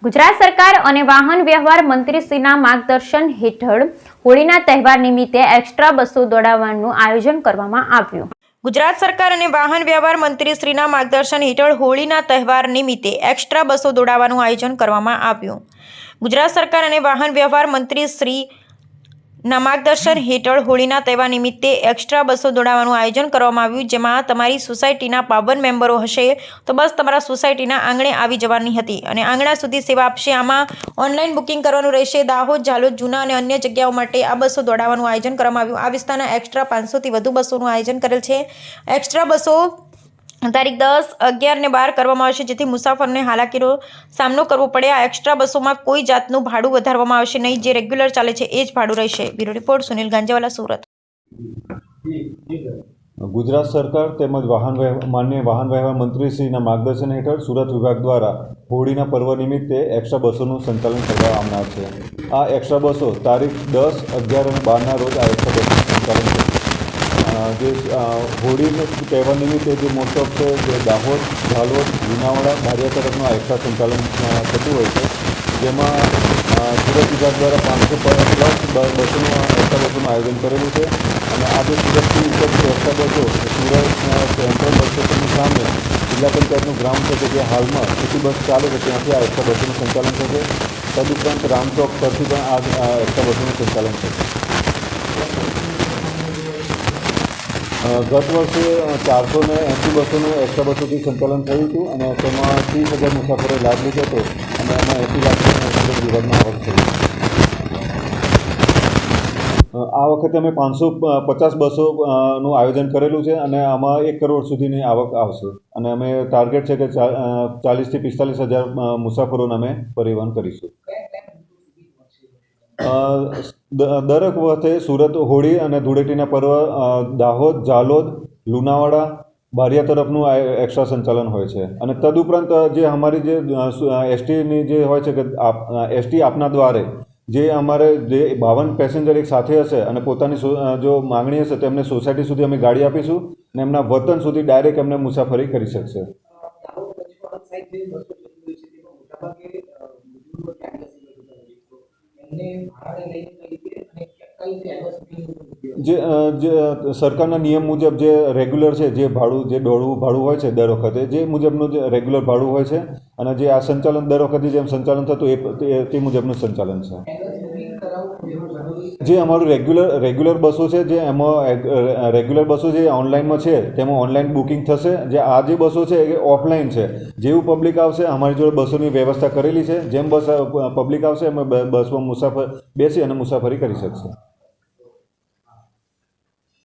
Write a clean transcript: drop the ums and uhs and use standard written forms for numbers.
ગુજરાત સરકાર અને વાહન વ્યવહાર મંત્રીશ્રીના માર્ગદર્શન હેઠળ હોળીના તહેવાર નિમિત્તે એક્સ્ટ્રા બસો દોડાવવાનું આયોજન કરવામાં આવ્યું। ગુજરાત સરકાર અને વાહન વ્યવહાર મંત્રીશ્રીના માર્ગદર્શન હેઠળ હોળીના તહેવાર નિમિત્તે એક્સ્ટ્રા બસો દોડાવવાનું આયોજન કરવામાં આવ્યું। ગુજરાત સરકાર અને વાહન વ્યવહાર મંત્રીશ્રીના માર્ગદર્શન હેઠળ હોળીના તહેવાર નિમિત્તે એક્સ્ટ્રા બસો દોડાવવાનું આયોજન કરવામાં આવ્યું, જેમાં તમારી સોસાયટીના 52 મેમ્બરો હશે તો બસ તમારા સોસાયટીના આંગણે આવી જવાની હતી અને આંગણા સુધી સેવા આપશે। આમાં ઓનલાઈન બુકિંગ કરવાનું રહેશે। દાહોદ, ઝાલોદ, જૂના અને અન્ય જગ્યાઓ માટે આ બસો દોડાવવાનું આયોજન કરવામાં આવ્યું। આ વિસ્તારના એક્સ્ટ્રા 500થી વધુ બસોનું આયોજન કરેલ છે। એક્સ્ટ્રા બસો તારીખ 10, 11 ને 12 કરવામાં આવશે, જેથી મુસાફરોને હાલાકીનો સામનો કરવો પડે। આ એક્સ્ટ્રા બસોમાં કોઈ જાતનું ભાડું વધારવામાં આવશે નહીં, જે રેગ્યુલર ચાલે છે એ જ ભાડું રહેશે। Bureau report Sunil Ganjawala, Surat. ગુજરાત સરકાર તેમજ માનનીય વાહન વ્યવહાર મંત્રીશ્રીના માર્ગદર્શન હેઠળ સુરત વિભાગ દ્વારા હોળીના પર્વ નિમિત્તે એક્સ્ટ્રા બસોનું સંચાલન કરવામાં આવનાર છે। આ એક્સ્ટ્રા બસો તારીખ 10, 11 અને 12ના રોજ આ એક્સ્ટ્રા બસોનું સંચાલન થશે। જે હોળીના તહેવાર નિમિત્તે જે મોસ્ટ ઓફ છે જે દાહોદ, ઝાલોદ, લુણાવાડા, બારિયા તરફનું આ એક્સ્ટ્રા સંચાલન થતું હોય છે, જેમાં સુરત વિભાગ દ્વારા 500 પ્લસ બસોનું એક્સ્ટ્રા બસોનું આયોજન કરેલું છે। અને આ જે સુરતથી ઉપરથી એક્સ્ટ્રા બસો સુરત સેન્ટ્રલ બસ સ્ટેશનની સામે જિલ્લા પંચાયતનું ગ્રાઉન્ડ છે કે જે હાલમાં સિટી બસ ચાલે છે, ત્યાંથી આ એક્સ્ટ્રા બસોનું સંચાલન થશે। તદુપરાંત રામચોક પરથી પણ આ એક્સ્ટ્રા બસોનું સંચાલન થશે। ગત વર્ષે 480 બસોનું એક્સ્ટ્રા બસોથી સંચાલન થયું હતું અને તેમાં 30,000 મુસાફરોએ લાભ લીધો હતો અને એમાં 80 લાખની સુરત વિભાગમાં આવક થઈ। આ વખતે અમે 550 બસોનું આયોજન કરેલું છે અને આમાં 1 કરોડ સુધીની આવક આવશે અને અમે ટાર્ગેટ છે કે 40,000થી 45,000 મુસાફરોને અમે પરિવહન કરીશું। દરેક વખતે સુરત હોળી અને ધૂળેટીના પર્વ દાહોદ, ઝાલોદ, લુણાવાડા, બારિયા તરફનું એક્સ્ટ્રા સંચાલન હોય છે અને તદુપરાંત જે અમારી જે એસટીની જે હોય છે કે એસટી આપના દ્વારે જે અમારે જે 52 પેસેન્જર એક સાથે હશે અને પોતાની જો માંગણી હશે તો એમને સોસાયટી સુધી અમે ગાડી આપીશું અને એમના વતન સુધી ડાયરેક્ટ એમને મુસાફરી કરી શકશે। જે સરકારના નિયમ મુજબ જે રેગ્યુલર છે જે ભાડું જે દોડવું ભાડું હોય છે દર વખતે જે મુજબનું જે રેગ્યુલર ભાડું હોય છે અને જે આ સંચાલન દર વખતે જેમ સંચાલન થતું તે મુજબનું સંચાલન છે। જે અમારું રેગ્યુલર બસો છે જે એમાં રેગ્યુલર બસો જે ઓનલાઈનમાં છે તેમાં ઓનલાઈન બુકિંગ થશે। જે આ જે બસો છે એ ઓફલાઈન છે। જેવું પબ્લિક આવશે અમારી જોડે બસોની વ્યવસ્થા કરેલી છે, જેમ બસ પબ્લિક આવશે એમાં બસમાં મુસાફર બેસી અને મુસાફરી કરી શકશે।